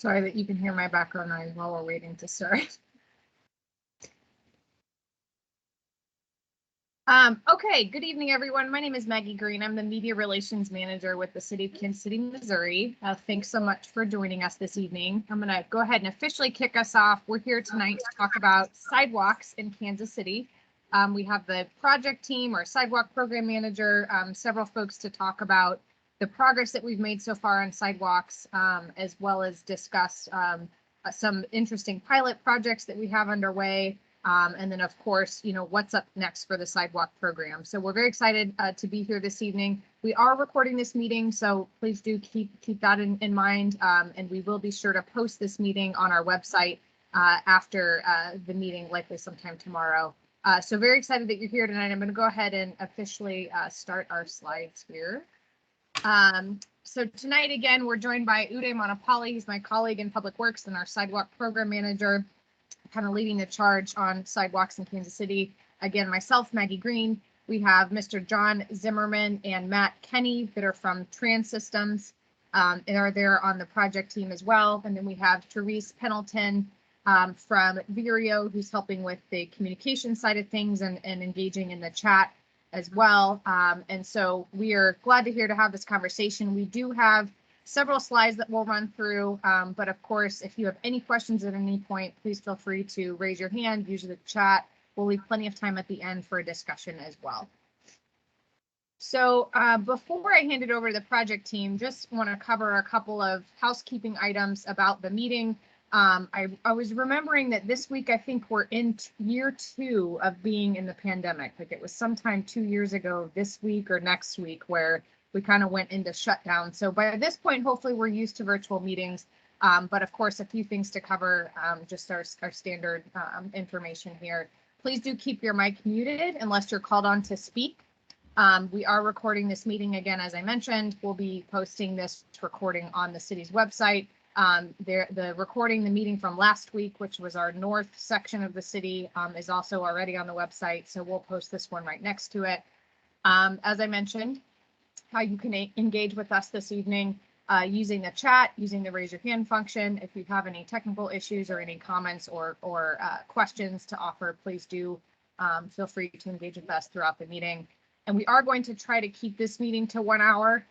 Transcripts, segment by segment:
Sorry that you can hear my background noise while we're waiting to start. Okay, good evening, everyone. My name is Maggie Green. I'm the Media Relations Manager with the City of Kansas City, Missouri. Thanks so much for joining us this evening. I'm going to go ahead and officially kick us off. We're here tonight to talk about sidewalks in Kansas City. We have the project team, our sidewalk program manager, several folks to talk about the progress that we've made so far on sidewalks, as well as discuss some interesting pilot projects that we have underway. And then, of course, what's up next for the sidewalk program. So we're very excited to be here this evening. We are recording this meeting, so please do keep that in mind. And we will be sure to post this meeting on our website after the meeting, likely sometime tomorrow. So very excited that you're here tonight. I'm going to go ahead and officially start our slides here. So tonight, again, we're joined by Uday Monopali. He's my colleague in Public Works and our sidewalk program manager, kind of leading the charge on sidewalks in Kansas City. Again, myself, Maggie Green. We have Mr. John Zimmerman and Matt Kenny that are from Trans Systems and are there on the project team as well. And then we have Therese Pendleton from Vireo, who's helping with the communication side of things and engaging in the chat as well. And so we are glad to have this conversation. We do have several slides that we'll run through, but of course, if you have any questions at any point, please feel free to raise your hand, use the chat. We'll leave plenty of time at the end for a discussion as well. So before I hand it over to the project team, just want to cover a couple of housekeeping items about the meeting. I was remembering that this week, I think we're in year 2 of being in the pandemic. Like it was sometime 2 years ago this week or next week where we kind of went into shutdown. So by this point, hopefully we're used to virtual meetings. But of course, a few things to cover, just our standard information here. Please do keep your mic muted unless you're called on to speak. We are recording this meeting again, as I mentioned. We'll be posting this recording on the city's website. The recording, the meeting from last week, which was our north section of the city, is also already on the website. So we'll post this one right next to it. As I mentioned, how you can engage with us this evening using the chat, using the raise your hand function. If you have any technical issues or any comments or questions to offer, please do feel free to engage with us throughout the meeting. And we are going to try to keep this meeting to 1 hour.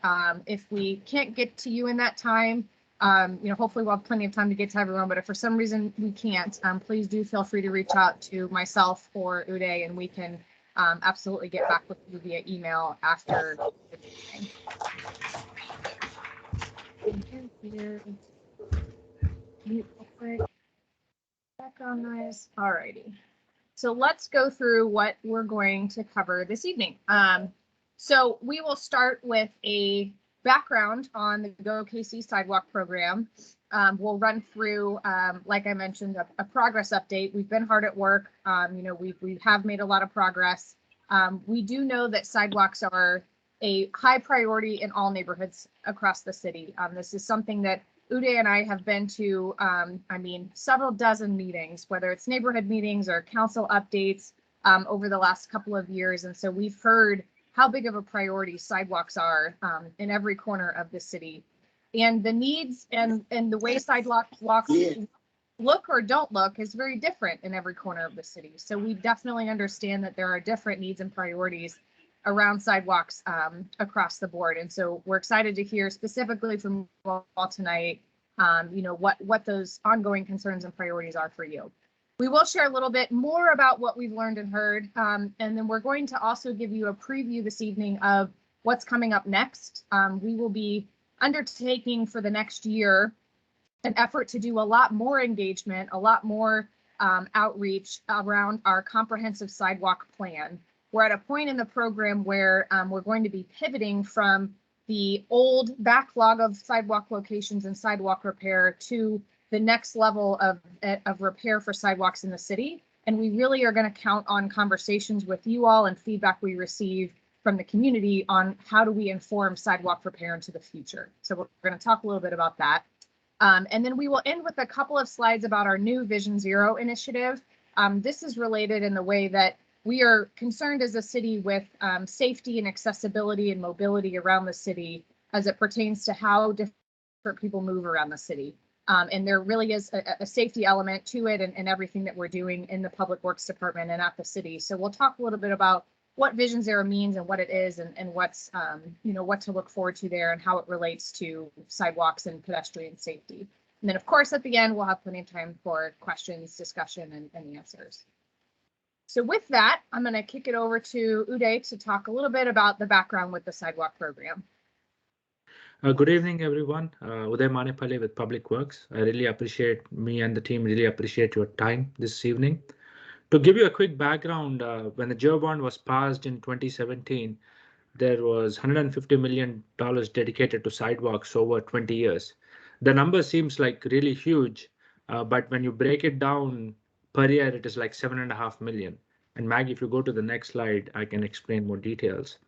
If we can't get to you in that time, hopefully we'll have plenty of time to get to everyone, but if for some reason we can't, please do feel free to reach out to myself or Uday, and we can absolutely get back with you via email after the meeting. Mute real quick. Background noise. Alrighty. So let's go through what we're going to cover this evening. So we will start with a background on the Go KC Sidewalk Program. We'll run through, like I mentioned, a progress update. We've been hard at work. We have made a lot of progress. We do know that sidewalks are a high priority in all neighborhoods across the city. This is something that Uday and I have been to, several dozen meetings, whether it's neighborhood meetings or council updates over the last couple of years. And so we've heard how big of a priority sidewalks are in every corner of the city. And the needs and the way sidewalks look or don't look is very different in every corner of the city. So we definitely understand that there are different needs and priorities around sidewalks across the board. And so we're excited to hear specifically from you all tonight, what those ongoing concerns and priorities are for you. We will share a little bit more about what we've learned and heard, and then we're going to also give you a preview this evening of what's coming up next. We will be undertaking for the next year an effort to do a lot more engagement, a lot more outreach around our comprehensive sidewalk plan. We're at a point in the program where we're going to be pivoting from the old backlog of sidewalk locations and sidewalk repair to the next level of repair for sidewalks in the city. And we really are going to count on conversations with you all and feedback we receive from the community on how do we inform sidewalk repair into the future. So we're going to talk a little bit about that. And then we will end with a couple of slides about our new Vision Zero initiative. This is related in the way that we are concerned as a city with safety and accessibility and mobility around the city as it pertains to how different people move around the city. And there really is a safety element to it and everything that we're doing in the Public Works Department and at the city. So we'll talk a little bit about what Vision Zero means and what it is and what's, what to look forward to there and how it relates to sidewalks and pedestrian safety. And then, of course, at the end, we'll have plenty of time for questions, discussion, and answers. So with that, I'm going to kick it over to Uday to talk a little bit about the background with the sidewalk program. Good evening, everyone. Uday Manipalli with Public Works. Me and the team really appreciate your time this evening. To give you a quick background, when the GEO bond was passed in 2017, there was $150 million dedicated to sidewalks over 20 years. The number seems like really huge, but when you break it down per year, it is like $7.5 million. And Maggie, if you go to the next slide, I can explain more details.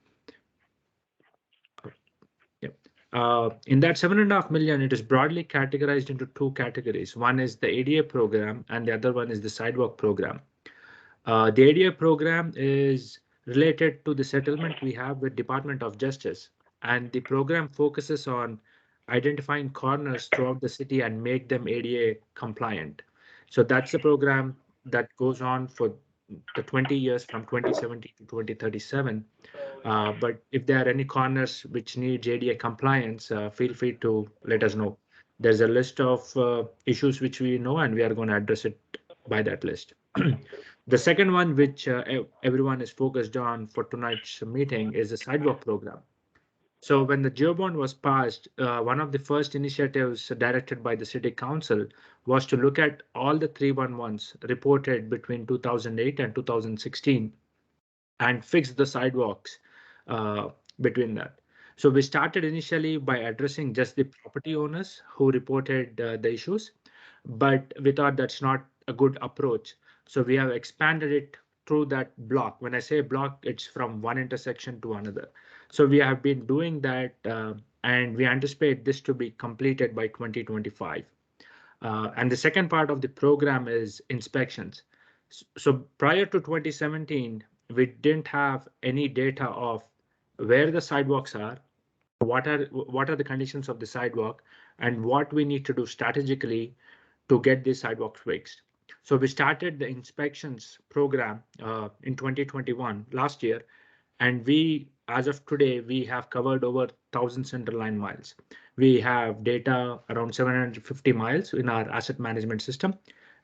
In that $7.5 million, it is broadly categorized into two categories. One is the ADA program, and the other one is the sidewalk program. The ADA program is related to the settlement we have with Department of Justice, and the program focuses on identifying corners throughout the city and make them ADA compliant. So that's the program that goes on for the 20 years from 2017 to 2037. But if there are any corners which need ADA compliance, feel free to let us know. There's a list of issues which we know, and we are going to address it by that list. The second one, which everyone is focused on for tonight's meeting, is the sidewalk program. So when the GEO bond was passed, one of the first initiatives directed by the City Council was to look at all the 311s reported between 2008 and 2016 and fix the sidewalks between that. So we started initially by addressing just the property owners who reported the issues, but we thought that's not a good approach. So we have expanded it through that block. When I say block, it's from one intersection to another. So we have been doing that, and we anticipate this to be completed by 2025. And the second part of the program is inspections. So prior to 2017, we didn't have any data of where the sidewalks are, what are the conditions of the sidewalk, and what we need to do strategically to get these sidewalks fixed. So we started the inspections program in 2021, last year, and as of today, we have covered over 1,000 centerline miles. We have data around 750 miles in our asset management system,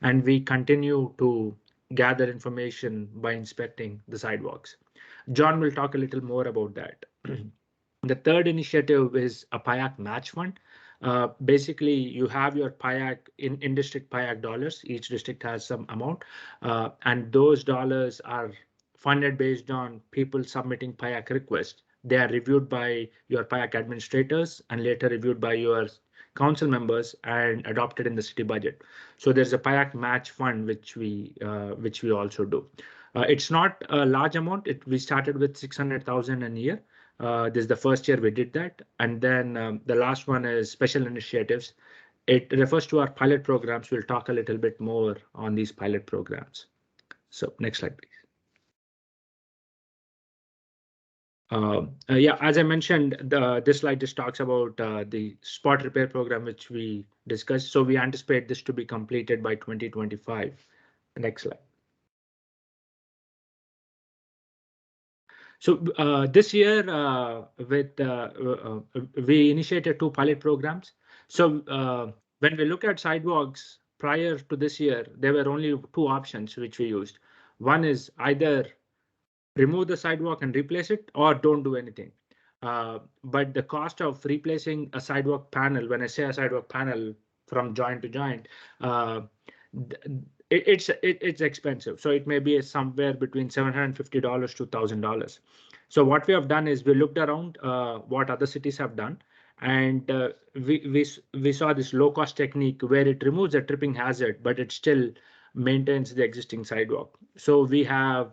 and we continue to gather information by inspecting the sidewalks. John will talk a little more about that. The third initiative is a Kayak match fund. Basically, you have your Kayak in district Kayak dollars. Each district has some amount, and those dollars are funded based on people submitting Kayak requests. They are reviewed by your Kayak administrators and later reviewed by your council members and adopted in the city budget. So there's a Kayak match fund which we also do. It's not a large amount. We started with 600,000 a year. This is the first year we did that. And then the last one is special initiatives. It refers to our pilot programs. We'll talk a little bit more on these pilot programs. So next slide, please. Yeah, as I mentioned, this slide just talks about the spot repair program, which we discussed. So we anticipate this to be completed by 2025. Next slide. So this year, we initiated two pilot programs. So when we look at sidewalks prior to this year, there were only two options which we used. One is either remove the sidewalk and replace it, or don't do anything. But the cost of replacing a sidewalk panel, when I say a sidewalk panel from joint to joint, it's expensive. So it may be somewhere between $750 to $1,000. So what we have done is we looked around what other cities have done, and we saw this low cost technique where it removes a tripping hazard, but it still maintains the existing sidewalk. So we have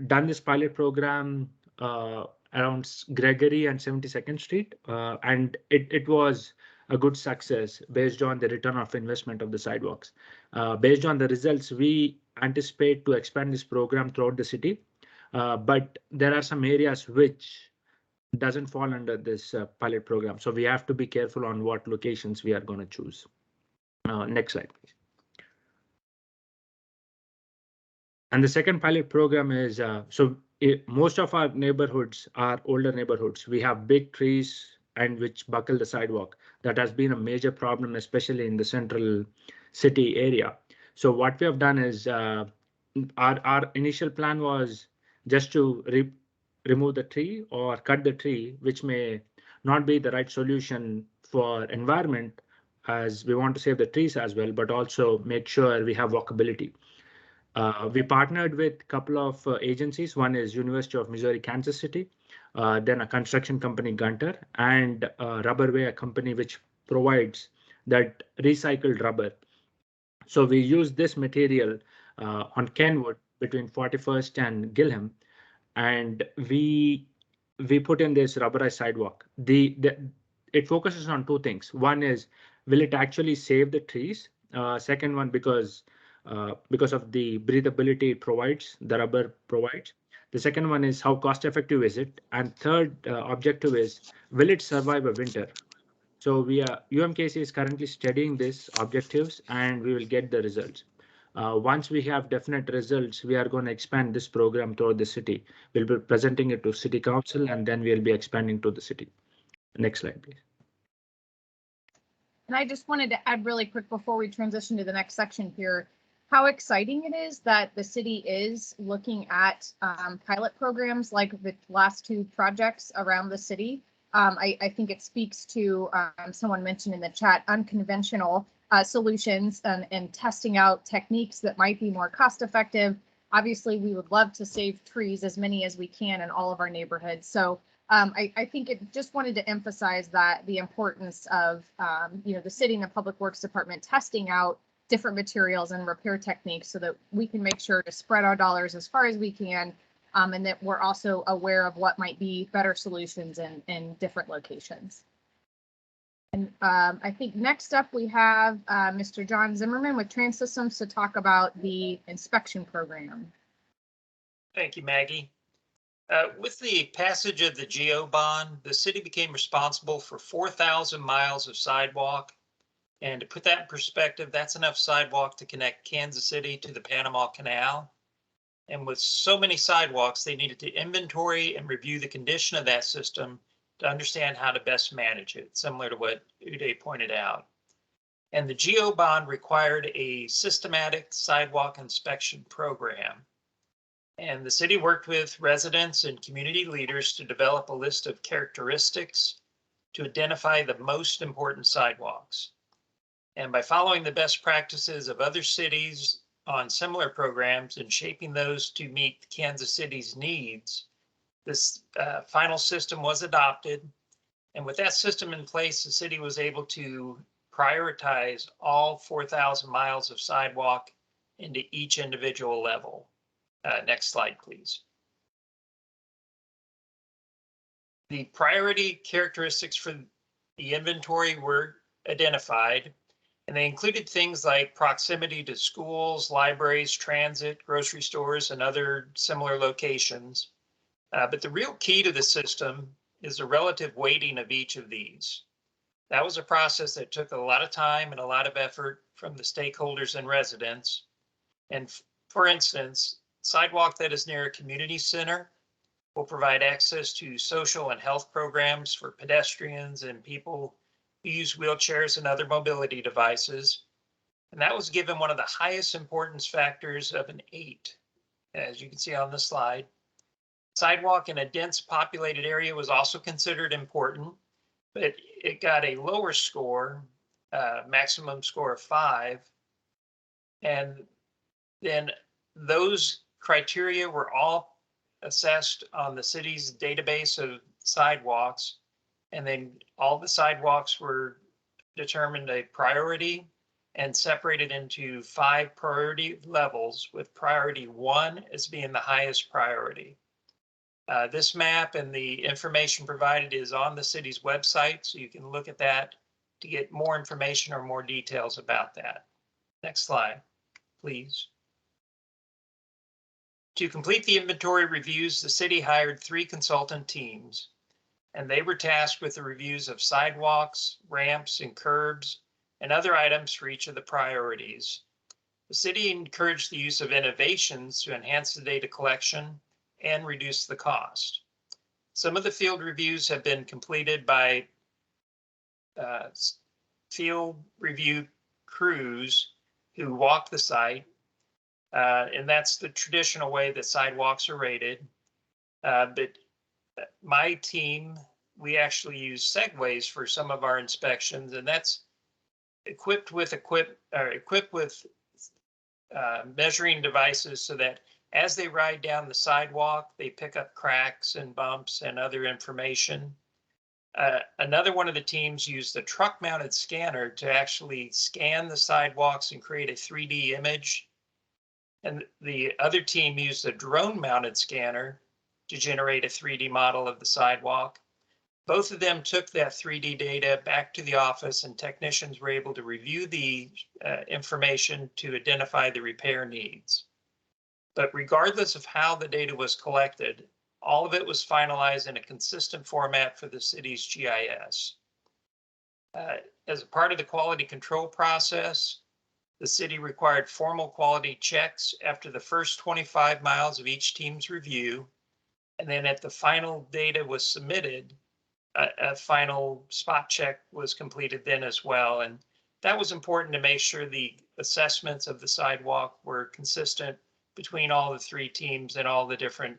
done this pilot program around Gregory and 72nd Street, and it was a good success based on the return of investment of the sidewalks. Based on the results, we anticipate to expand this program throughout the city, but there are some areas which doesn't fall under this pilot program. So we have to be careful on what locations we are going to choose. Next slide, please. And the second pilot program is, most of our neighborhoods are older neighborhoods. We have big trees and which buckle the sidewalk. That has been a major problem, especially in the central city area. So what we have done is our initial plan was just to remove the tree or cut the tree, which may not be the right solution for environment, as we want to save the trees as well, but also make sure we have walkability. We partnered with a couple of agencies. One is University of Missouri, Kansas City, then a construction company, Gunter, and Rubberway, a company which provides that recycled rubber. So we use this material on Kenwood between 41st and Gilham, and we put in this rubberized sidewalk. It focuses on two things. One is, will it actually save the trees? Second one, because of the breathability it provides, the rubber provides. The second one is, how cost effective is it? And third objective is, will it survive a winter? So UMKC is currently studying these objectives, and we will get the results. Once we have definite results, we are going to expand this program throughout the city. We'll be presenting it to City Council, and then we'll be expanding to the city. Next slide, please. And I just wanted to add really quick before we transition to the next section here, how exciting it is that the city is looking at pilot programs like the last two projects around the city. I think it speaks to, someone mentioned in the chat, unconventional solutions and testing out techniques that might be more cost effective. Obviously, we would love to save trees, as many as we can in all of our neighborhoods. So I think it just wanted to emphasize that the importance of, the city and the Public Works Department testing out different materials and repair techniques so that we can make sure to spread our dollars as far as we can, and that we're also aware of what might be better solutions in different locations. And I think next up we have Mr. John Zimmerman with Trans Systems to talk about the inspection program. Thank you, Maggie. With the passage of the GO bond, the city became responsible for 4,000 miles of sidewalk. And to put that in perspective, that's enough sidewalk to connect Kansas City to the Panama Canal. And with so many sidewalks, they needed to inventory and review the condition of that system to understand how to best manage it, similar to what Uday pointed out. And the GO bond required a systematic sidewalk inspection program. And the city worked with residents and community leaders to develop a list of characteristics to identify the most important sidewalks. And by following the best practices of other cities on similar programs and shaping those to meet Kansas City's needs, this final system was adopted. And with that system in place, the city was able to prioritize all 4,000 miles of sidewalk into each individual level. Next slide, please. The priority characteristics for the inventory were identified, and they included things like proximity to schools, libraries, transit, grocery stores, and other similar locations. But the real key to the system is the relative weighting of each of these. That was a process that took a lot of time and a lot of effort from the stakeholders and residents. And for instance, sidewalk that is near a community center will provide access to social and health programs for pedestrians and people who use wheelchairs and other mobility devices. And that was given one of the highest importance factors of an 8, as you can see on the slide. Sidewalk in a dense populated area was also considered important, but it got a lower score, maximum score of 5. And then those criteria were all assessed on the city's database of sidewalks, and then all the sidewalks were determined a priority and separated into 5 priority levels, with priority 1 as being the highest priority. This map and the information provided is on the city's website, so you can look at that to get more information or more details about that. Next slide, please. To complete the inventory reviews, the city hired 3 consultant teams. and they were tasked with the reviews of sidewalks, ramps, and curbs, and other items for each of the priorities. The city encouraged the use of innovations to enhance the data collection and reduce the cost. Some of the field reviews have been completed by field review crews who walk the site, and that's the traditional way that sidewalks are rated. But my team, we actually use segways for some of our inspections, and that's equipped with measuring devices so that as they ride down the sidewalk, they pick up cracks and bumps and other information. Another one of the teams used a truck-mounted scanner to actually scan the sidewalks and create a 3D image. And the other team used a drone-mounted scanner to generate a 3D model of the sidewalk. Both of them took that 3D data back to the office, and technicians were able to review the information to identify the repair needs. But regardless of how the data was collected, all of it was finalized in a consistent format for the city's GIS. As a part of the quality control process, the city required formal quality checks after the first 25 miles of each team's review. And then at the final data was submitted, a final spot check was completed then as well. And that was important to make sure the assessments of the sidewalk were consistent between all the three teams and all the different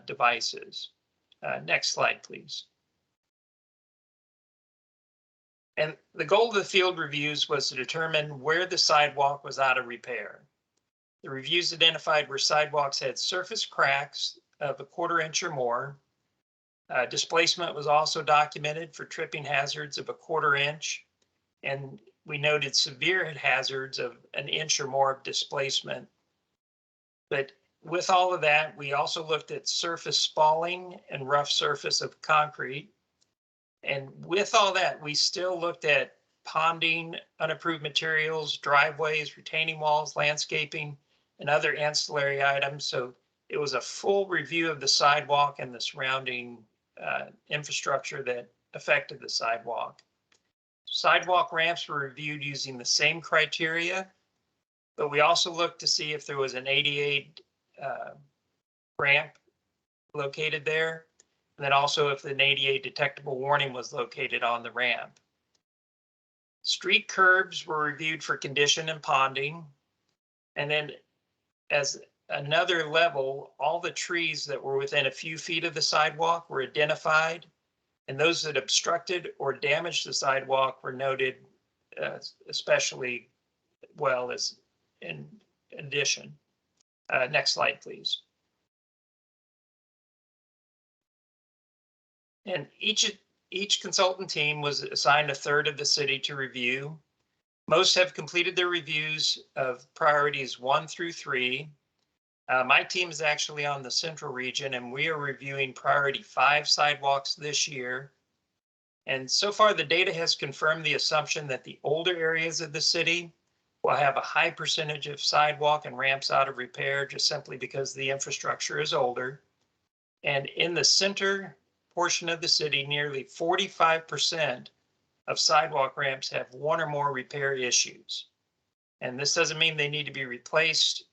devices. Next slide, please. And the goal of the field reviews was to determine where the sidewalk was out of repair. The reviews identified where sidewalks had surface cracks of 1/4 inch or more. Displacement was also documented for tripping hazards of 1/4 inch. And we noted severe hazards of 1 inch or more of displacement. But with all of that, we also looked at surface spalling and rough surface of concrete. And with all that, we still looked at ponding, unapproved materials, driveways, retaining walls, landscaping, and other ancillary items. So it was a full review of the sidewalk and the surrounding infrastructure that affected the sidewalk. Sidewalk ramps were reviewed using the same criteria, but we also looked to see if there was an ADA ramp located there, and then also if an ADA detectable warning was located on the ramp. Street curbs were reviewed for condition and ponding, and then as another level, all the trees that were within a few feet of the sidewalk were identified, and those that obstructed or damaged the sidewalk were noted especially well as in addition. Next slide, please. And each consultant team was assigned 1/3 of the city to review. Most have completed their reviews of priorities 1 through 3. My team is actually on the central region, and we are reviewing priority 5 sidewalks this year. And so far, the data has confirmed the assumption that the older areas of the city will have a high percentage of sidewalk and ramps out of repair, just simply because the infrastructure is older. And in the center portion of the city, nearly 45% of sidewalk ramps have 1 or more repair issues. And this doesn't mean they need to be replaced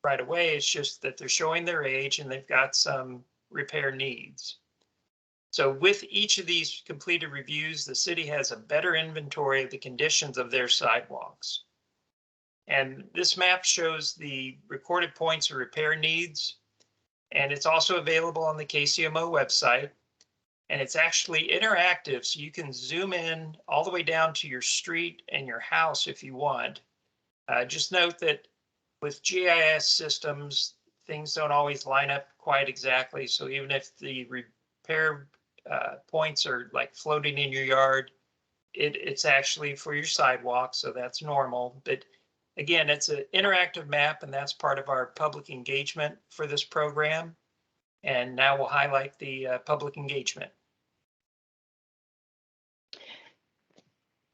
right away. It's just that they're showing their age and they've got some repair needs. So with each of these completed reviews, the city has a better inventory of the conditions of their sidewalks. And this map shows the recorded points of repair needs, and it's also available on the KCMO website. And it's actually interactive, so you can zoom in all the way down to your street and your house if you want. Just note that with GIS systems, things don't always line up quite exactly. So even if the repair points are like floating in your yard, it's actually for your sidewalk, so that's normal. But again, it's an interactive map, and that's part of our public engagement for this program. And now we'll highlight the public engagement.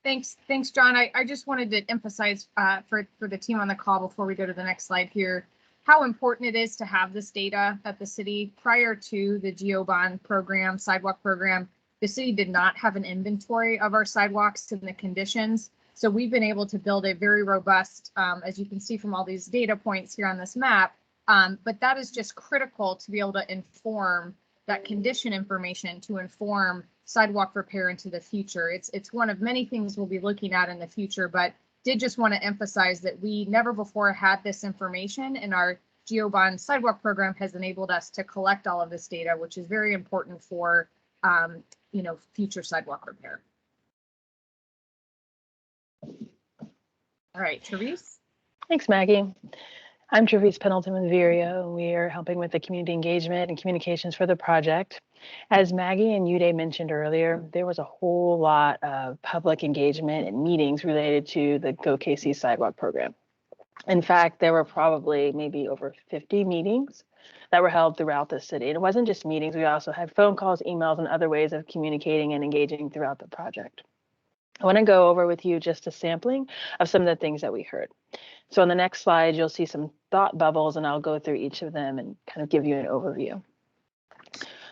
Thanks, John. I just wanted to emphasize for the team on the call before we go to the next slide here, how important it is to have this data at the city. Prior to the GeoBond program, sidewalk program, the city did not have an inventory of our sidewalks and the conditions. So we've been able to build a very robust, as you can see from all these data points here on this map, but that is just critical to be able to inform that condition information to inform sidewalk repair into the future. It's one of many things we'll be looking at in the future, but did just want to emphasize that we never before had this information, and our GeoBond sidewalk program has enabled us to collect all of this data, which is very important for future sidewalk repair. All right, Therese. Thanks, Maggie. I'm Therese Pendleton with Vireo, and we are helping with the community engagement and communications for the project. As Maggie and Uday mentioned earlier, there was a whole lot of public engagement and meetings related to the Go KC Sidewalk Program. In fact, there were probably maybe over 50 meetings that were held throughout the city. And it wasn't just meetings, we also had phone calls, emails, and other ways of communicating and engaging throughout the project. I want to go over with you just a sampling of some of the things that we heard. So on the next slide, you'll see some thought bubbles, and I'll go through each of them and kind of give you an overview.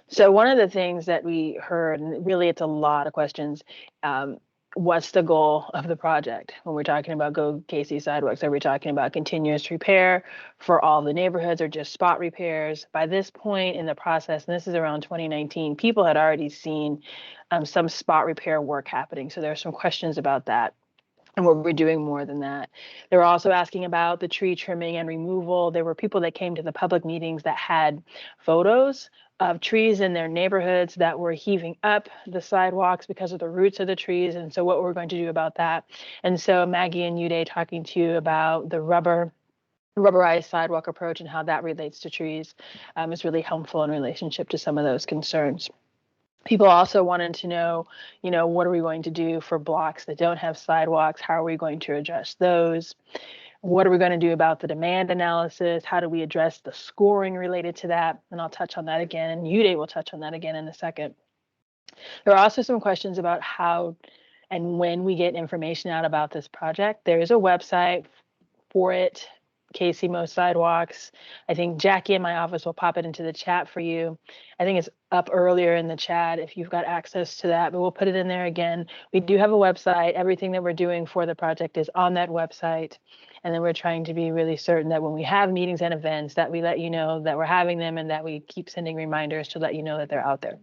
So one of the things that we heard, and really it's a lot of questions, what's the goal of the project? When we're talking about Go KC Sidewalks, are we talking about continuous repair for all the neighborhoods or just spot repairs? By this point in the process, and this is around 2019, people had already seen some spot repair work happening. So there are some questions about that. And we're doing more than that. They were also asking about the tree trimming and removal. There were people that came to the public meetings that had photos of trees in their neighborhoods that were heaving up the sidewalks because of the roots of the trees. And so what we're going to do about that. And so Maggie and Uday talking to you about the rubberized sidewalk approach and how that relates to trees is really helpful in relationship to some of those concerns. People also wanted to know, what are we going to do for blocks that don't have sidewalks? How are we going to address those? What are we going to do about the demand analysis? How do we address the scoring related to that? And I'll touch on that again, and Uday will touch on that again in a second. There are also some questions about how and when we get information out about this project. There is a website for it, KCMO Sidewalks. I think Jackie in my office will pop it into the chat for you. I think it's up earlier in the chat if you've got access to that, but we'll put it in there again. We do have a website. Everything that we're doing for the project is on that website. And then we're trying to be really certain that when we have meetings and events that we let you know that we're having them and that we keep sending reminders to let you know that they're out there.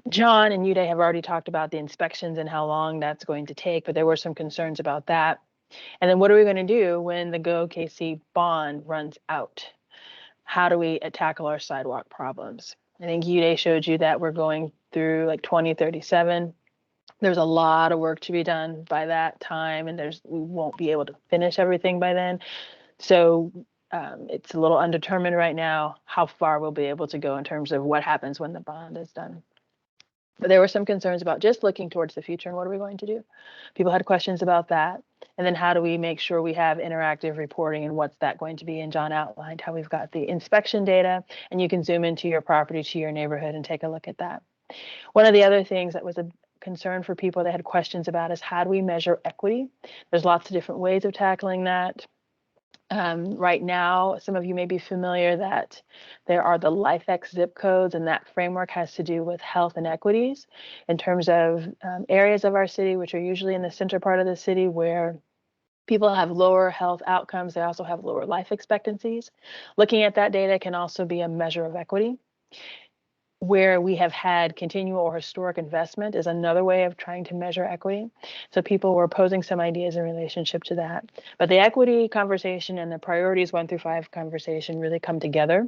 John and Uday have already talked about the inspections and how long that's going to take, but there were some concerns about that. And then what are we going to do when the Go KC bond runs out? How do we tackle our sidewalk problems? I think Uday showed you that we're going through like 2037. There's a lot of work to be done by that time, and we won't be able to finish everything by then. So it's a little undetermined right now how far we'll be able to go in terms of what happens when the bond is done. But there were some concerns about just looking towards the future and what are we going to do? People had questions about that. And then how do we make sure we have interactive reporting and what's that going to be? And John outlined how we've got the inspection data, and you can zoom into your property, to your neighborhood, and take a look at that. One of the other things that was a concern for people that had questions about is how do we measure equity? There's lots of different ways of tackling that. Right now, some of you may be familiar that there are the LifeX zip codes, and that framework has to do with health and equities in terms of areas of our city, which are usually in the center part of the city where people have lower health outcomes. They also have lower life expectancies. Looking at that data can also be a measure of equity. Where we have had continual or historic investment is another way of trying to measure equity. So people were posing some ideas in relationship to that. But the equity conversation and the priorities 1 through 5 conversation really come together.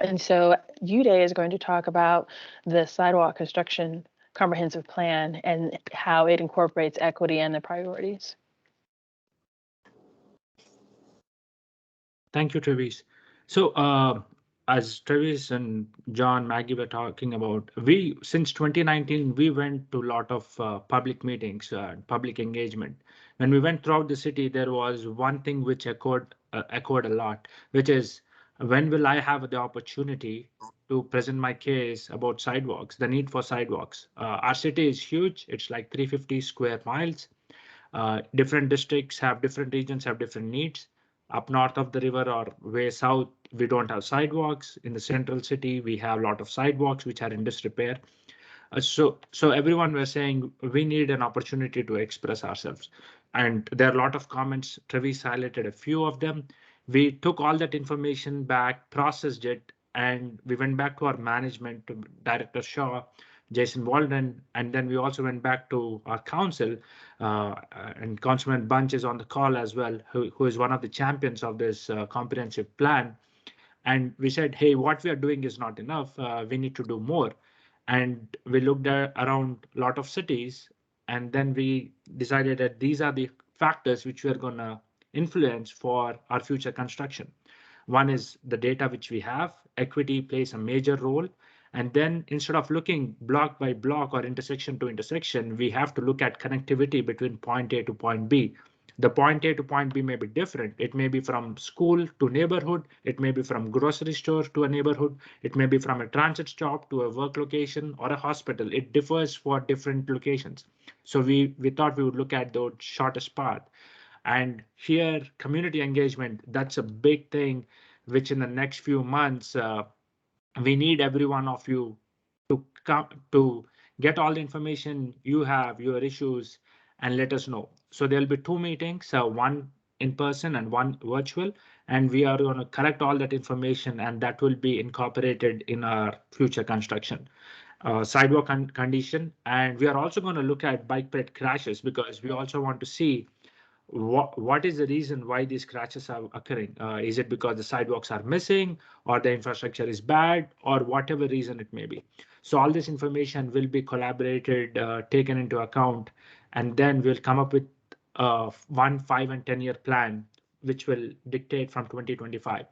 And so Uday is going to talk about the sidewalk construction comprehensive plan and how it incorporates equity and the priorities. Thank you, Travis. So as Travis and John, Maggie were talking about, since 2019, we went to a lot of public meetings, public engagement. When we went throughout the city, there was one thing which echoed a lot, which is, when will I have the opportunity to present my case about sidewalks, the need for sidewalks? Our city is huge. It's like 350 square miles. Different districts have different regions, have different needs. Up north of the river or way south, we don't have sidewalks. In the central city, we have a lot of sidewalks which are in disrepair. So everyone was saying we need an opportunity to express ourselves. And there are a lot of comments. Travis highlighted a few of them. We took all that information back, processed it, and we went back to our management, to Director Shaw, Jason Walden, and then we also went back to our council, and Councilman Bunch is on the call as well, who is one of the champions of this comprehensive plan. And we said, hey, what we are doing is not enough. We need to do more. And we looked around a lot of cities, and then we decided that these are the factors which we are going to influence for our future construction. One is the data which we have. Equity plays a major role. And then instead of looking block by block or intersection to intersection, we have to look at connectivity between point A to point B. The point A to point B may be different. It may be from school to neighborhood. It may be from grocery store to a neighborhood. It may be from a transit stop to a work location or a hospital. It differs for different locations. So we thought we would look at the shortest path. And here, community engagement, that's a big thing, which in the next few months, we need every one of you to come to get all the information you have, your issues, and let us know. So there'll be 2 meetings, one in person and one virtual, and we are going to collect all that information, and that will be incorporated in our future construction. Sidewalk condition, and we are also going to look at bike ped crashes, because we also want to see what is the reason why these crashes are occurring. Is it because the sidewalks are missing, or the infrastructure is bad, or whatever reason it may be? So all this information will be collaborated, taken into account, and then we'll come up with 1, 5, and 10-year plan, which will dictate from 2025.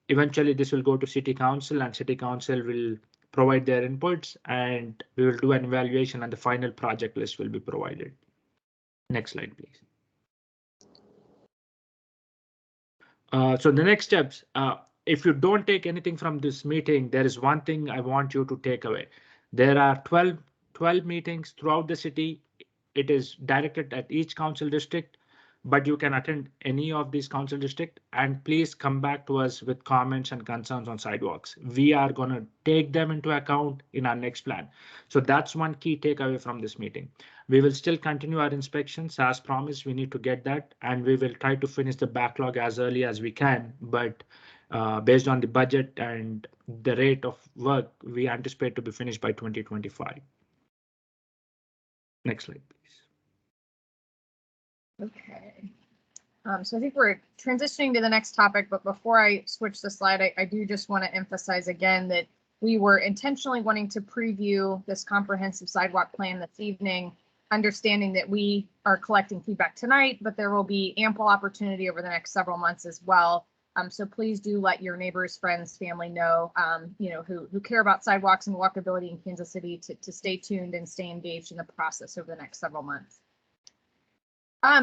Eventually, this will go to City Council, and City Council will provide their inputs, and we will do an evaluation, and the final project list will be provided. Next slide, please. So the next steps, if you don't take anything from this meeting, there is one thing I want you to take away. There are 12 meetings throughout the city. It is directed at each council district, but you can attend any of these council district, and please come back to us with comments and concerns on sidewalks. We are going to take them into account in our next plan. So that's one key takeaway from this meeting. We will still continue our inspections as promised. We need to get that, and we will try to finish the backlog as early as we can. But based on the budget and the rate of work, we anticipate to be finished by 2025. Next slide, please. Okay. So I think we're transitioning to the next topic, but before I switch the slide, I do just want to emphasize again that we were intentionally wanting to preview this comprehensive sidewalk plan this evening, understanding that we are collecting feedback tonight, but there will be ample opportunity over the next several months as well. So please do let your neighbors, friends, family know, who care about sidewalks and walkability in Kansas City to stay tuned and stay engaged in the process over the next several months.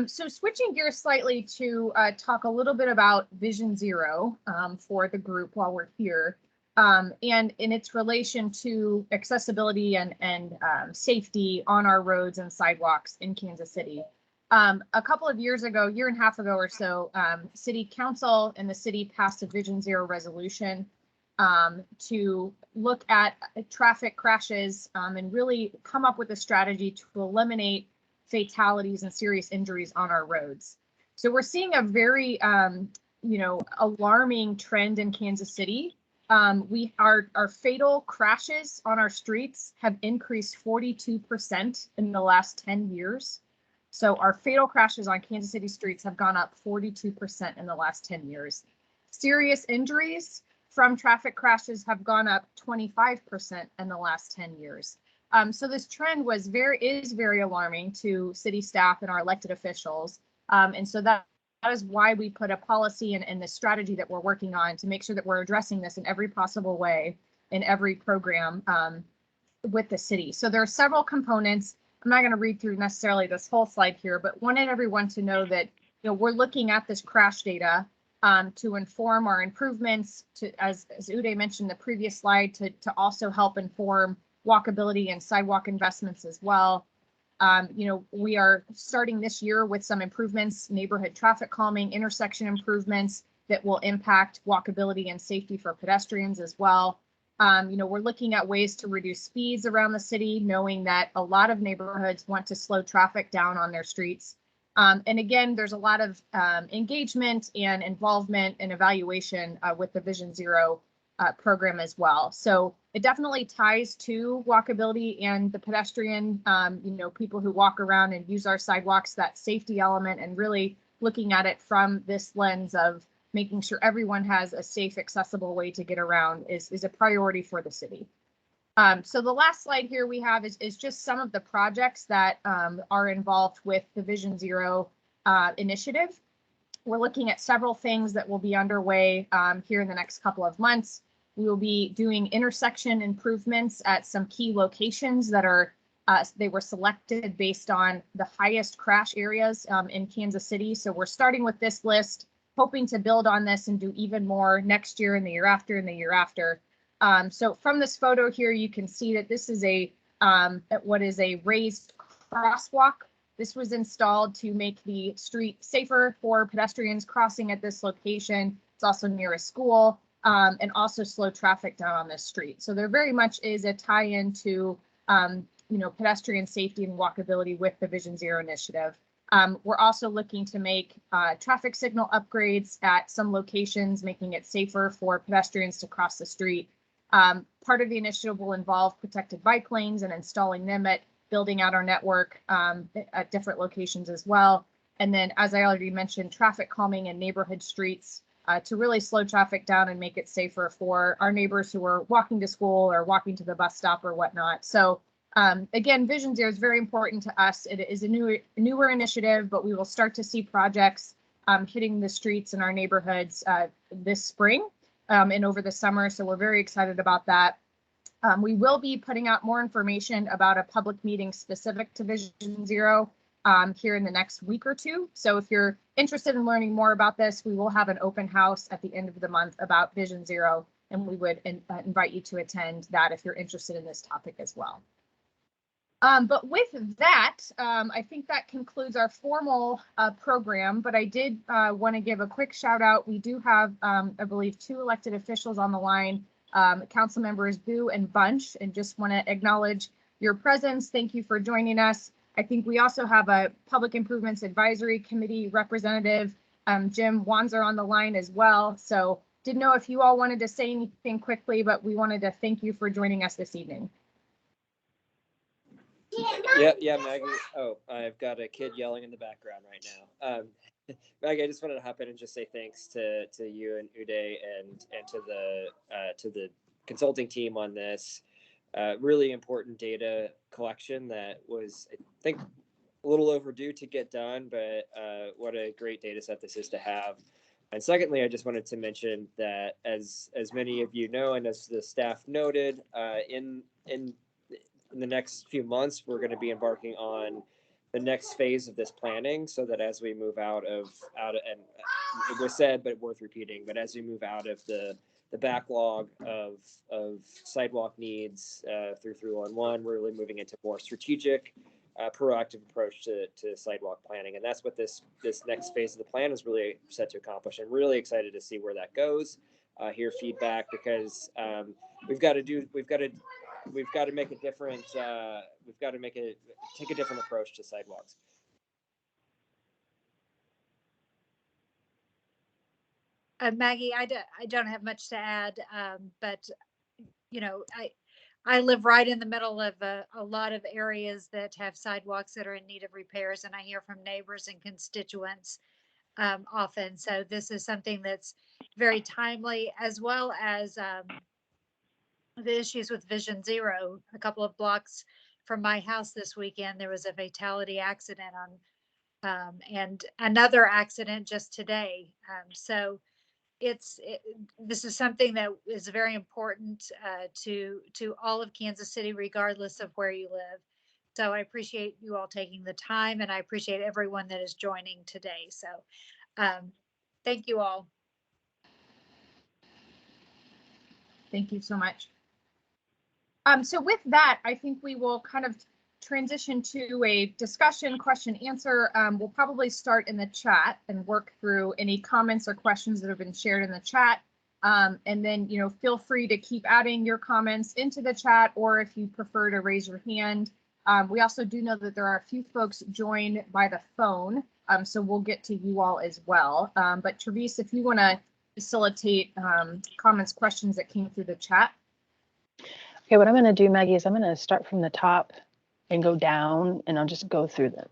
So switching gears slightly to talk a little bit about Vision Zero for the group while we're here, and in its relation to accessibility and safety on our roads and sidewalks in Kansas City. A couple of years ago, year and a half ago or so, City Council and the city passed a Vision Zero resolution to look at traffic crashes and really come up with a strategy to eliminate fatalities and serious injuries on our roads. So we're seeing a very, alarming trend in Kansas City. Our fatal crashes on our streets have increased 42% in the last 10 years. So our fatal crashes on Kansas City streets have gone up 42% in the last 10 years. Serious injuries from traffic crashes have gone up 25% in the last 10 years. So this trend is very alarming to city staff and our elected officials. And so that is why we put a policy and the strategy that we're working on to make sure that we're addressing this in every possible way in every program with the city. So there are several components. I'm not going to read through necessarily this whole slide here, but wanted everyone to know that we're looking at this crash data to inform our improvements, as Uday mentioned in the previous slide, to also help inform walkability and sidewalk investments as well. We are starting this year with some improvements, neighborhood traffic calming, intersection improvements, that will impact walkability and safety for pedestrians as well. We're looking at ways to reduce speeds around the city, knowing that a lot of neighborhoods want to slow traffic down on their streets. And again, there's a lot of engagement and involvement and evaluation with the Vision Zero program as well. So it definitely ties to walkability and the pedestrian, people who walk around and use our sidewalks, that safety element, and really looking at it from this lens of making sure everyone has a safe, accessible way to get around is a priority for the city. So the last slide here we have is just some of the projects that are involved with the Vision Zero initiative. We're looking at several things that will be underway here in the next couple of months. We will be doing intersection improvements at some key locations that are, they were selected based on the highest crash areas in Kansas City. So we're starting with this list, hoping to build on this and do even more next year and the year after and the year after. So from this photo here, you can see that this is what is a raised crosswalk. This was installed to make the street safer for pedestrians crossing at this location. It's also near a school and also slow traffic down on this street. So there very much is a tie-in to pedestrian safety and walkability with the Vision Zero initiative. We're also looking to make traffic signal upgrades at some locations, making it safer for pedestrians to cross the street. Part of the initiative will involve protected bike lanes and installing them at building out our network at different locations as well. And then, as I already mentioned, traffic calming in neighborhood streets to really slow traffic down and make it safer for our neighbors who are walking to school or walking to the bus stop or whatnot. So again, Vision Zero is very important to us. It is a newer initiative, but we will start to see projects hitting the streets in our neighborhoods this spring and over the summer. So we're very excited about that. We will be putting out more information about a public meeting specific to Vision Zero here in the next week or two. So if you're interested in learning more about this, we will have an open house at the end of the month about Vision Zero, and we would invite you to attend that if you're interested in this topic as well. But with that, I think that concludes our formal program, but I did want to give a quick shout out. We do have, I believe, 2 elected officials on the line, Council Members Boo and Bunch, and just want to acknowledge your presence. Thank you for joining us. I think we also have a Public Improvements Advisory Committee representative, Jim Wanzer, on the line as well. So didn't know if you all wanted to say anything quickly, but we wanted to thank you for joining us this evening. Yeah, Maggie. Oh, I've got a kid yelling in the background right now. Maggie, I just wanted to hop in and just say thanks to you and Uday and to the consulting team on this really important data collection that was, I think, a little overdue to get done, but what a great data set this is to have. And secondly, I just wanted to mention that as many of you know, and as the staff noted, in the next few months, we're going to be embarking on the next phase of this planning, so that as we move out of and it was said, but worth repeating, but as we move out of the backlog of sidewalk needs through 311, we're really moving into more strategic, proactive approach to sidewalk planning, and that's what this next phase of the plan is really set to accomplish. I'm really excited to see where that goes. Hear feedback, because we've got to make a different. We've got to take a different approach to sidewalks. Maggie, I don't have much to add, but I live right in the middle of a lot of areas that have sidewalks that are in need of repairs, and I hear from neighbors and constituents often. So this is something that's very timely, as well as the issues with Vision Zero. A couple of blocks from my house this weekend, there was a fatality accident and another accident just today. So this is something that is very important to all of Kansas City, regardless of where you live. So I appreciate you all taking the time, and I appreciate everyone that is joining today. So thank you all. Thank you so much. So with that, I think we will kind of transition to a discussion, question, answer. We'll probably start in the chat and work through any comments or questions that have been shared in the chat. And then, feel free to keep adding your comments into the chat, or if you prefer to raise your hand. We also do know that there are a few folks joined by the phone, so we'll get to you all as well. But Travis, if you want to facilitate comments, questions that came through the chat. Okay, what I'm going to do, Maggie, is I'm going to start from the top and go down, and I'll just go through them.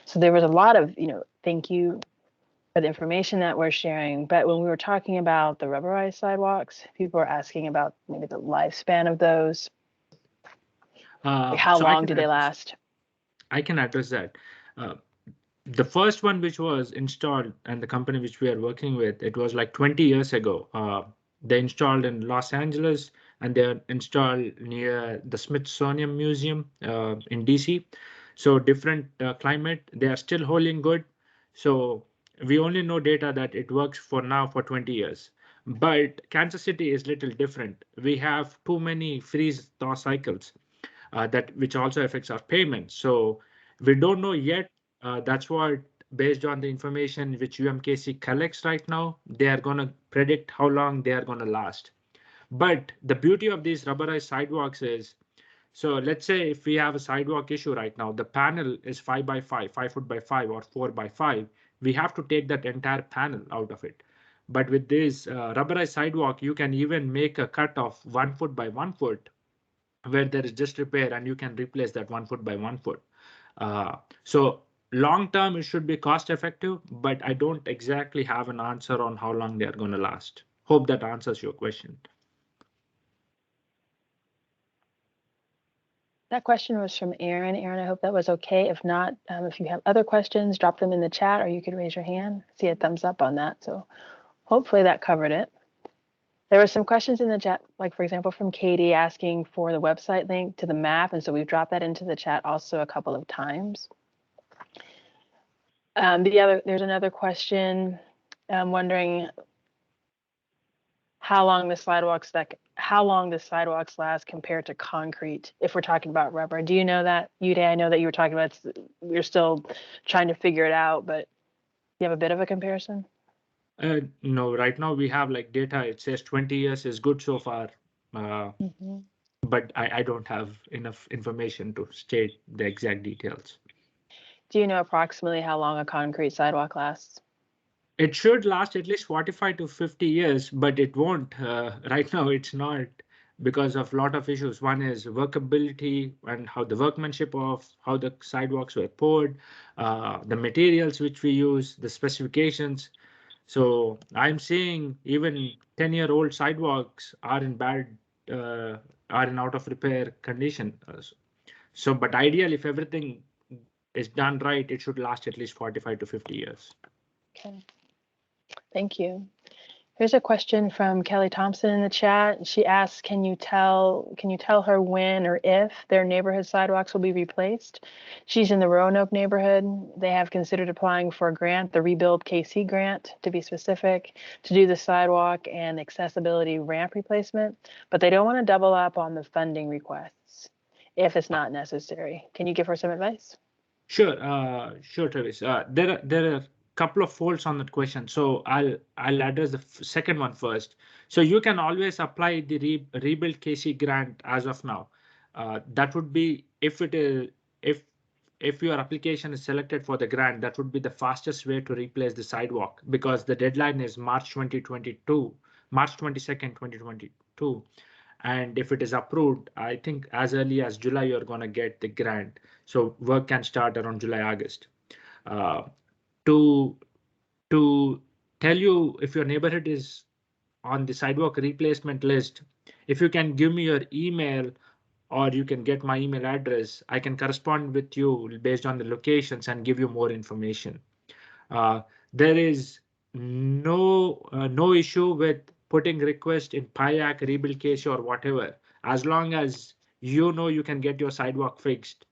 So there was a lot of, thank you for the information that we're sharing. But when we were talking about the rubberized sidewalks, people were asking about maybe the lifespan of those. Like how long do they last? I can address that. The first one which was installed and the company which we are working with, it was like 20 years ago. They installed in Los Angeles, and they're installed near the Smithsonian Museum in DC. So different climate, they are still holding good. So we only know data that it works for now for 20 years. But Kansas City is little different. We have too many freeze thaw cycles which also affects our payments. So we don't know yet. That's what, based on the information which UMKC collects right now, they are going to predict how long they are going to last. But the beauty of these rubberized sidewalks is, so let's say if we have a sidewalk issue right now, the panel is 5 by 5, 5 foot by 5, or 4 by 5. We have to take that entire panel out of it. But with this rubberized sidewalk, you can even make a cut of 1 foot by 1 foot, where there is just repair, and you can replace that 1 foot by 1 foot. So long term, it should be cost effective, but I don't exactly have an answer on how long they are going to last. Hope that answers your question. That question was from Aaron. Aaron, I hope that was okay. If not, if you have other questions, drop them in the chat, or you could raise your hand. See a thumbs up on that. So hopefully that covered it. There were some questions in the chat, like for example, from Katie asking for the website link to the map. And so we've dropped that into the chat also a couple of times. There's another question wondering how long the sidewalks last compared to concrete, if we're talking about rubber. Do you know that, Uday? I know that you were talking about, we're still trying to figure it out, but you have a bit of a comparison? No, right now we have like data. It says 20 years is good so far, but I don't have enough information to state the exact details. Do you know approximately how long a concrete sidewalk lasts? It should last at least 45 to 50 years, but it won't. Right now, it's not, because of a lot of issues. One is workability and how the workmanship of how the sidewalks were poured, the materials which we use, the specifications. So I'm seeing even 10-year-old sidewalks are in out of repair condition. So, but ideally, if everything is done right, it should last at least 45 to 50 years. Okay. Thank you. Here's a question from Kelly Thompson in the chat. She asks, can you tell her when or if their neighborhood sidewalks will be replaced? She's in the Roanoke neighborhood. They have considered applying for a grant, the Rebuild KC grant, to be specific, to do the sidewalk and accessibility ramp replacement, but they don't want to double up on the funding requests if it's not necessary. Can you give her some advice? Sure, Travis. There are couple of folds on that question. So I'll address the second one first. So you can always apply the Rebuild KC grant as of now. That would be, if your application is selected for the grant, that would be the fastest way to replace the sidewalk, because the deadline is March 22nd, 2022. And if it is approved, I think as early as July, you're going to get the grant. So work can start around July, August. To tell you if your neighborhood is on the sidewalk replacement list, if you can give me your email, or you can get my email address, I can correspond with you based on the locations and give you more information. There is no issue with putting request in Kayak, Rebuild KC, or whatever. As long as you know you can get your sidewalk fixed,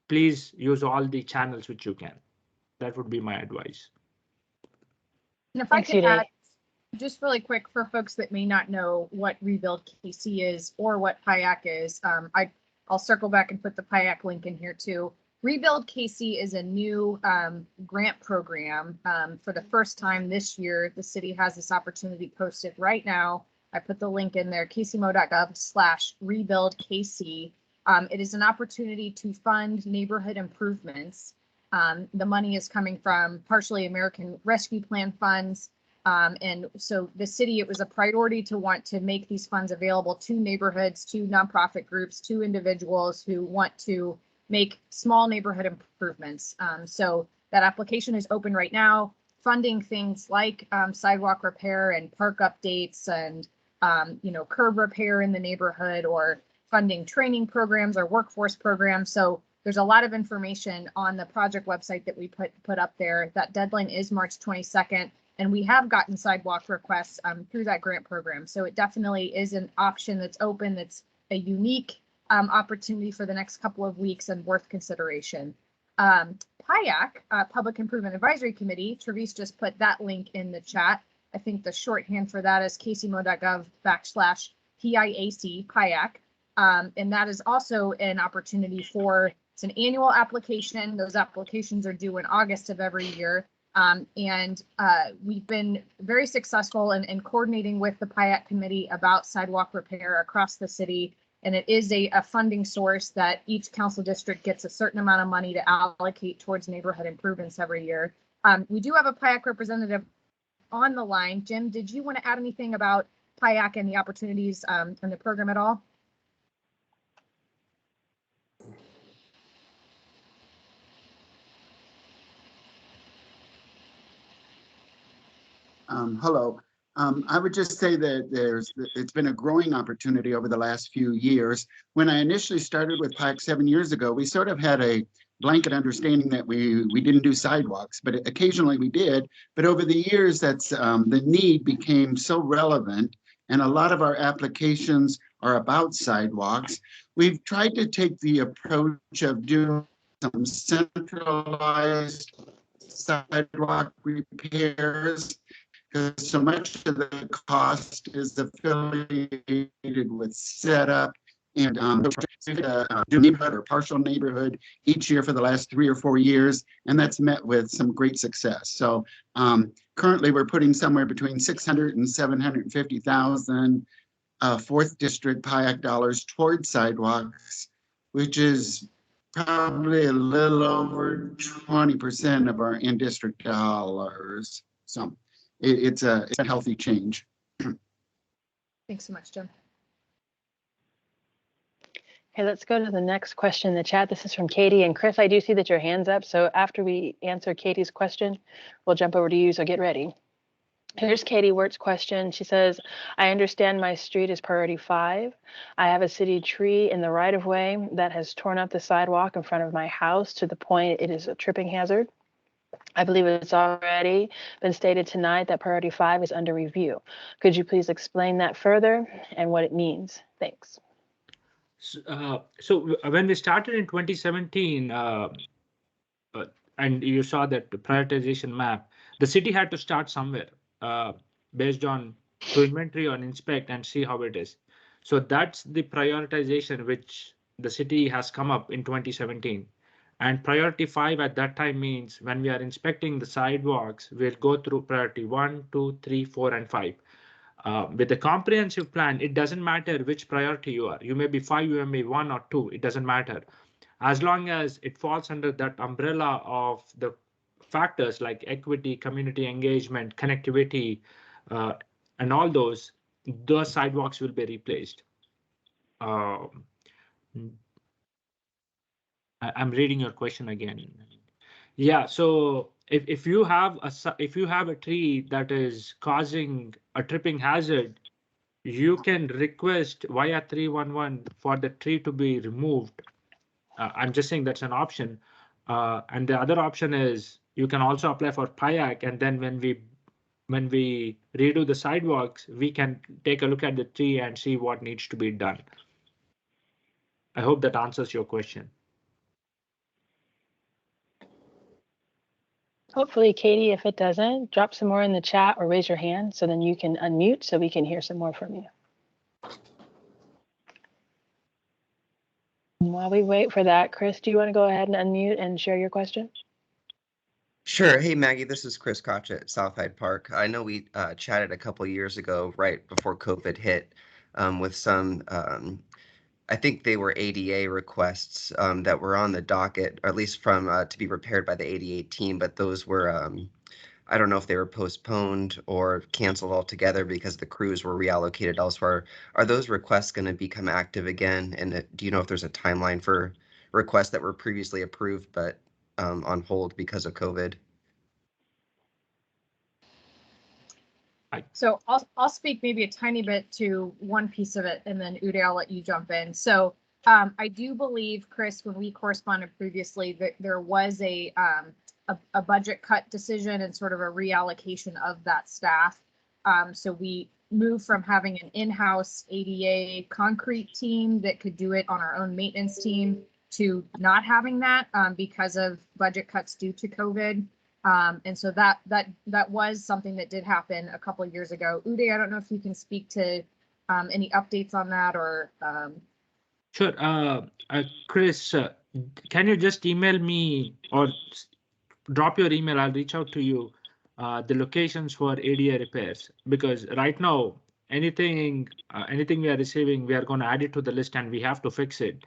please use all the channels which you can. That would be my advice. And if I could add, just really quick, for folks that may not know what Rebuild KC is or what Kayak is, I'll circle back and put the Payout link in here too. Rebuild KC is a new grant program. For the first time this year, the city has this opportunity posted right now. I put the link in there, kcmo.gov/rebuildkc. It is an opportunity to fund neighborhood improvements. The money is coming from partially American Rescue Plan funds. And so the city, it was a priority to want to make these funds available to neighborhoods, to nonprofit groups, to individuals who want to make small neighborhood improvements. So that application is open right now, funding things like sidewalk repair and park updates and curb repair in the neighborhood, or funding training programs or workforce programs. So there's a lot of information on the project website that we put up there. That deadline is March 22nd, and we have gotten sidewalk requests through that grant program. So it definitely is an option that's open, that's a unique opportunity for the next couple of weeks and worth consideration. Kayak, Public Improvement Advisory Committee, Travis just put that link in the chat. I think the shorthand for that is kcmo.gov/PIAC, Kayak. And that is also an opportunity for, it's an annual application. Those applications are due in August of every year. We've been very successful in coordinating with the Payout committee about sidewalk repair across the city. And it is a funding source that each council district gets a certain amount of money to allocate towards neighborhood improvements every year. We do have a Payout representative on the line. Jim, did you want to add anything about Payout and the opportunities in the program at all? Hello. I would just say that it's been a growing opportunity over the last few years. When I initially started with Kayak 7 years ago, we sort of had a blanket understanding that we didn't do sidewalks, but occasionally we did. But over the years, the need became so relevant, and a lot of our applications are about sidewalks. We've tried to take the approach of doing some centralized sidewalk repairs, because so much of the cost is affiliated with setup and do neighborhood or partial neighborhood each year for the last 3 or 4 years, and that's met with some great success. So currently we're putting somewhere between 600 and 750,000 4th District Payout dollars towards sidewalks, which is probably a little over 20% of our in-district dollars. So it's a healthy change. Thanks so much, Jim. Okay, let's go to the next question in the chat. This is from Katie. And Chris, I do see that your hand's up. So after we answer Katie's question, we'll jump over to you. So get ready. Here's Katie Wirt's question. She says, I understand my street is priority 5. I have a city tree in the right of way that has torn up the sidewalk in front of my house to the point it is a tripping hazard. I believe it's already been stated tonight that priority 5 is under review. Could you please explain that further and what it means? Thanks. So when we started in 2017, and you saw that the prioritization map, the city had to start somewhere based on to inventory or inspect and see how it is. So that's the prioritization which the city has come up in 2017. And priority 5 at that time means when we are inspecting the sidewalks, we'll go through priority 1, 2, 3, 4, and 5. With the comprehensive plan, it doesn't matter which priority you are. You may be 5, you may be 1 or 2. It doesn't matter. As long as it falls under that umbrella of the factors like equity, community engagement, connectivity, and all those sidewalks will be replaced. I'm reading your question again. Yeah, so if you have a tree that is causing a tripping hazard, you can request via 311 for the tree to be removed. I'm just saying that's an option. And the other option is you can also apply for Kayak, and then when we redo the sidewalks, we can take a look at the tree and see what needs to be done. I hope that answers your question. Hopefully, Katie, if it doesn't, drop some more in the chat or raise your hand so then you can unmute so we can hear some more from you. while we wait for that, Chris, do you want to go ahead and unmute and share your question? Sure. Hey, Maggie, this is Chris Koch at South Hyde Park. I know we chatted a couple years ago, right before COVID hit, with some, I think they were ADA requests that were on the docket, or at least from to be repaired by the ADA team, but those were, I don't know if they were postponed or canceled altogether because the crews were reallocated elsewhere. Are those requests going to become active again? And do you know if there's a timeline for requests that were previously approved but on hold because of COVID? So I'll speak maybe a tiny bit to one piece of it, and then Uday, I'll let you jump in. So I do believe, Chris, when we corresponded previously, that there was a budget cut decision and sort of a reallocation of that staff. So we moved from having an in-house ADA concrete team that could do it on our own maintenance team to not having that because of budget cuts due to COVID. And so that was something that did happen a couple of years ago. Uday, I don't know if you can speak to any updates on that or. Sure. Chris, can you just email me or drop your email? I'll reach out to you, the locations for ADA repairs, because right now, anything we are receiving, we are going to add it to the list and we have to fix it.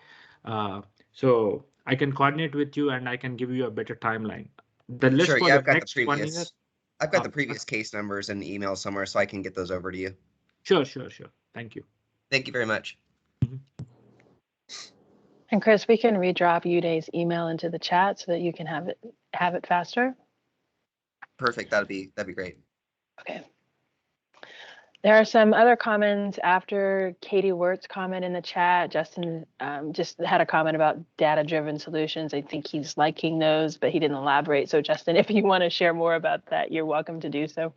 So I can coordinate with you and I can give you a better timeline. The list Sure, for yeah, the I've got next the 1 year. previous. I've got the previous case numbers and email somewhere, so I can get those over to you. Sure. Thank you. Thank you very much. And Chris, we can redrop Uday's email into the chat so that you can have it faster. Perfect. That'd be great. Okay. There are some other comments after Katie Wirt's comment in the chat. Justin just had a comment about data-driven solutions. I think he's liking those, but he didn't elaborate. So Justin, if you want to share more about that, you're welcome to do so.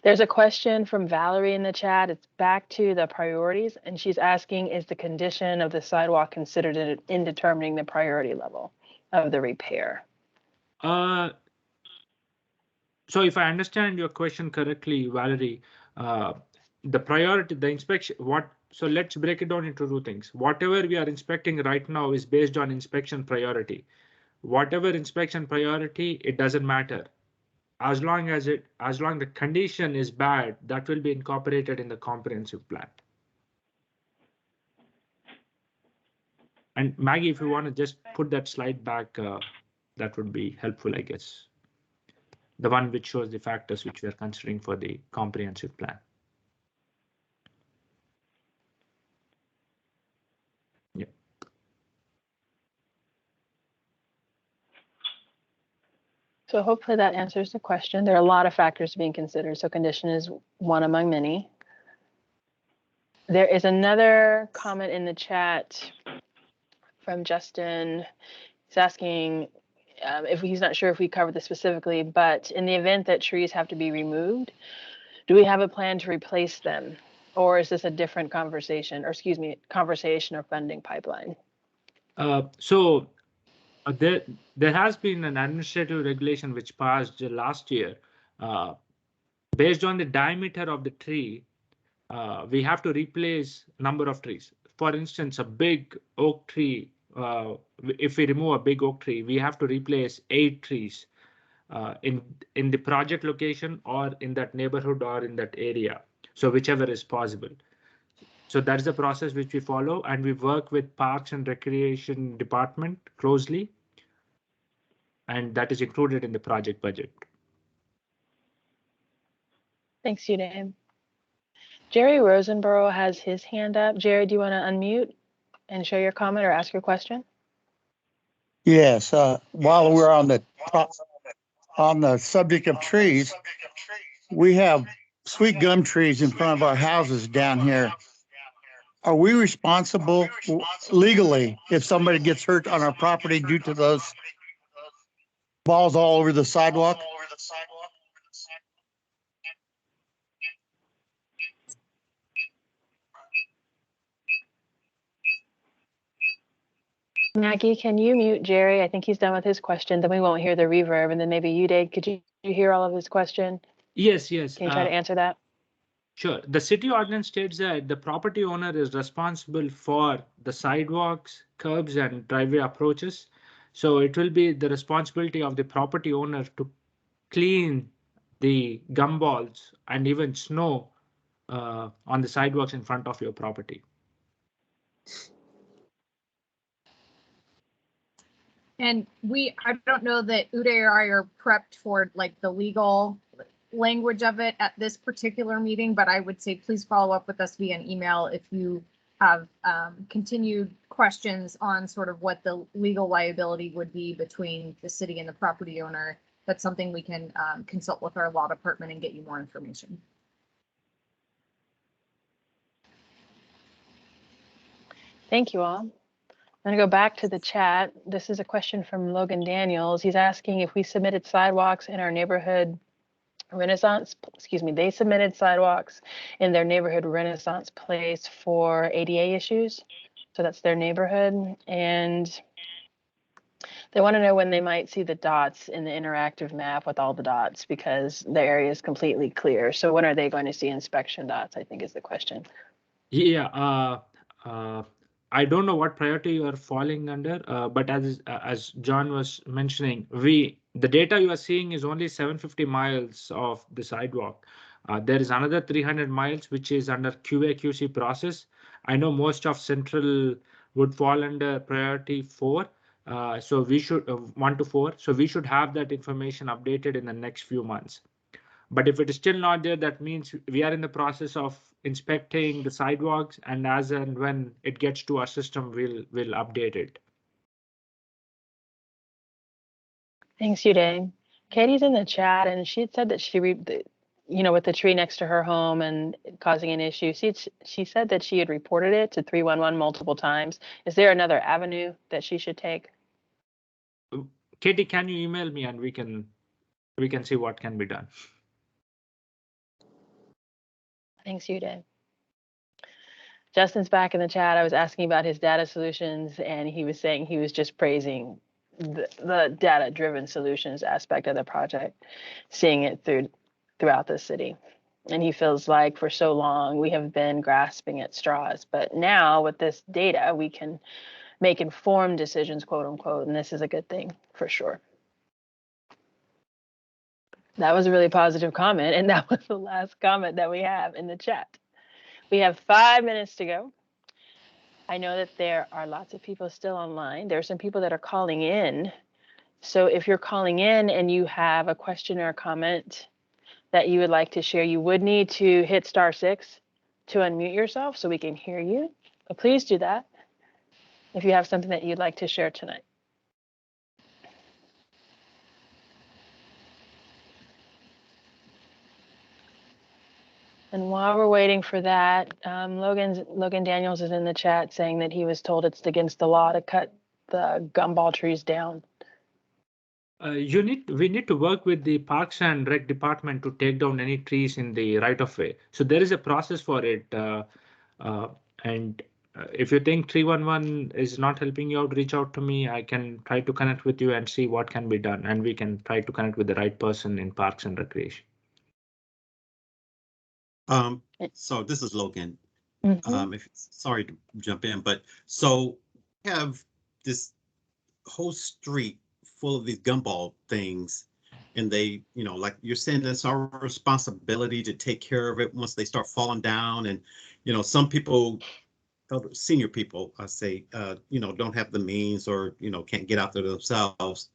There's a question from Valerie in the chat. It's back to the priorities, and she's asking, is the condition of the sidewalk considered in determining the priority level of the repair? So if I understand your question correctly, Valerie, the priority, the inspection, so let's break it down into two things. Whatever we are inspecting right now is based on inspection priority. Whatever inspection priority, it doesn't matter. As long the condition is bad, that will be incorporated in the comprehensive plan. And Maggie, if you want to just put that slide back, that would be helpful, I guess. The one which shows the factors which we are considering for the comprehensive plan. Yeah. So hopefully that answers the question. There are a lot of factors being considered, so condition is one among many. There is another comment in the chat from Justin. He's asking if he's not sure if we covered this specifically, but in the event that trees have to be removed, do we have a plan to replace them? Or is this a different conversation, or excuse me, conversation or funding pipeline? There has been an administrative regulation which passed last year. Based on the diameter of the tree, we have to replace number of trees. For instance, a big oak tree, if we remove a big oak tree, we have to replace 8 trees in the project location or in that neighborhood or in that area. So whichever is possible. So that's the process which we follow, and we work with Parks and Recreation Department closely. And that is included in the project budget. Thanks, Uday. Jerry Rosenborough has his hand up. Jerry, do you want to unmute and share your comment or ask your question? Yes. While we're on the subject of trees, we have sweet gum trees in front of our houses down here. Are we responsible legally if somebody gets hurt on our property due to those balls all over the sidewalk? Maggie, can you mute Jerry? I think he's done with his question. Then we won't hear the reverb. And then maybe Uday, could you hear all of his question? Yes. Can you try to answer that? Sure. The city ordinance states that the property owner is responsible for the sidewalks, curbs, and driveway approaches. So it will be the responsibility of the property owner to clean the gumballs and even snow on the sidewalks in front of your property. And I don't know that Uday or I are prepped for like the legal language of it at this particular meeting, but I would say please follow up with us via an email if you have continued questions on sort of what the legal liability would be between the city and the property owner. That's something we can consult with our law department and get you more information. Thank you all. I'm going to go back to the chat. This is a question from Logan Daniels. He's asking if we submitted sidewalks in our neighborhood Renaissance, they submitted sidewalks in their neighborhood Renaissance Place for ADA issues. So that's their neighborhood. And they want to know when they might see the dots in the interactive map with all the dots, because the area is completely clear. So when are they going to see inspection dots, I think is the question. Yeah, I don't know what priority you are falling under, but as John was mentioning, the data you are seeing is only 750 miles of the sidewalk. There is another 300 miles which is under QA/QC process. I know most of Central would fall under priority 4, so we should 1 to 4. So we should have that information updated in the next few months. But if it is still not there, that means we are in the process of inspecting the sidewalks, and as and when it gets to our system, we'll update it. Thanks, Uday. Katie's in the chat, and she had said that she with the tree next to her home and causing an issue. She said that she had reported it to 311 multiple times. Is there another avenue that she should take? Katie, can you email me and we can see what can be done. Thanks, Uday. Justin's back in the chat. I was asking about his data solutions, and he was saying he was just praising the data-driven solutions aspect of the project, seeing it throughout the city. And he feels like for so long we have been grasping at straws, but now with this data, we can make informed decisions, quote unquote, and this is a good thing for sure. That was a really positive comment, and that was the last comment that we have in the chat. We have 5 minutes to go. I know that there are lots of people still online. There are some people that are calling in. So if you're calling in and you have a question or a comment that you would like to share, you would need to hit *6 to unmute yourself so we can hear you. But please do that if you have something that you'd like to share tonight. And while we're waiting for that, Logan Daniels is in the chat saying that he was told it's against the law to cut the gumball trees down. We need to work with the Parks and Rec department to take down any trees in the right of way. So there is a process for it. If you think 311 is not helping you out, reach out to me. I can try to connect with you and see what can be done. And we can try to connect with the right person in Parks and Recreation. So this is Logan. Mm-hmm. Sorry to jump in, but so we have this whole street full of these gumball things, and they, like you're saying, that's our responsibility to take care of it once they start falling down. And, some people, senior people, I say, don't have the means or, can't get out there themselves.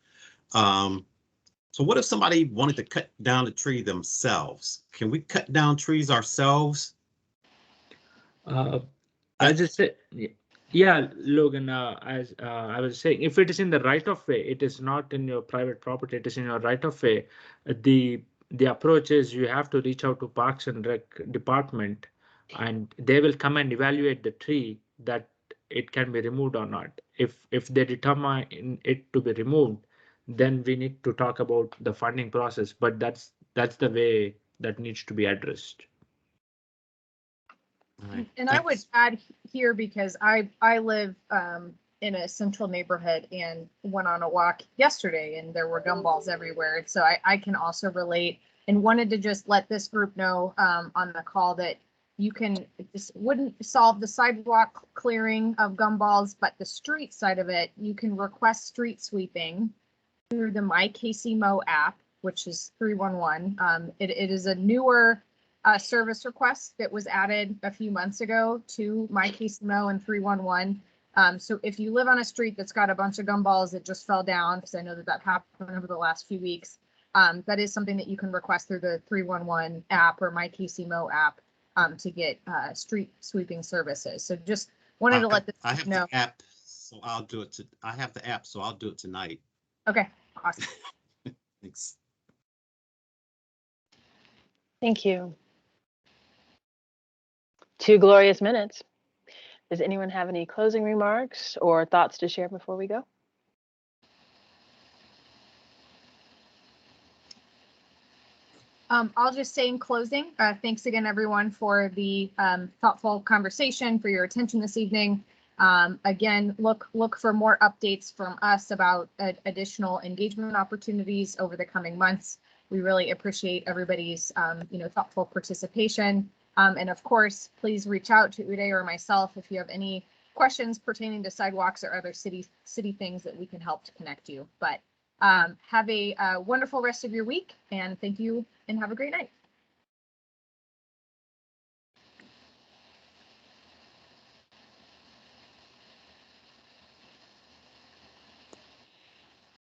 So what if somebody wanted to cut down a tree themselves? Can we cut down trees ourselves? I just say, yeah, Logan, as I was saying, if it is in the right of way, it is not in your private property, it is in your right of way. The approach is you have to reach out to Parks and Rec department, and they will come and evaluate the tree that it can be removed or not. If they determine it to be removed, then we need to talk about the funding process. But that's the way that needs to be addressed. Right, and I would add here, because I live in a central neighborhood and went on a walk yesterday and there were gumballs everywhere. So I can also relate and wanted to just let this group know on the call that you can, this wouldn't solve the sidewalk clearing of gumballs, but the street side of it, you can request street sweeping through the My KCMO app, which is 311. It is a newer service request that was added a few months ago to My KCMO and 311. So if you live on a street that's got a bunch of gumballs that just fell down, because I know that happened over the last few weeks, that is something that you can request through the 311 app or My KCMO app to get street sweeping services. So just wanted to let this I have know. the app, so I'll do it. I have the app, so I'll do it tonight. Okay, awesome. Thanks. Thank you. 2 glorious minutes. Does anyone have any closing remarks or thoughts to share before we go? I'll just say in closing, thanks again, everyone, for the thoughtful conversation, for your attention this evening. Again, look for more updates from us about additional engagement opportunities over the coming months. We really appreciate everybody's thoughtful participation. And of course, please reach out to Uday or myself if you have any questions pertaining to sidewalks or other city things that we can help to connect you. But have a wonderful rest of your week, and thank you and have a great night.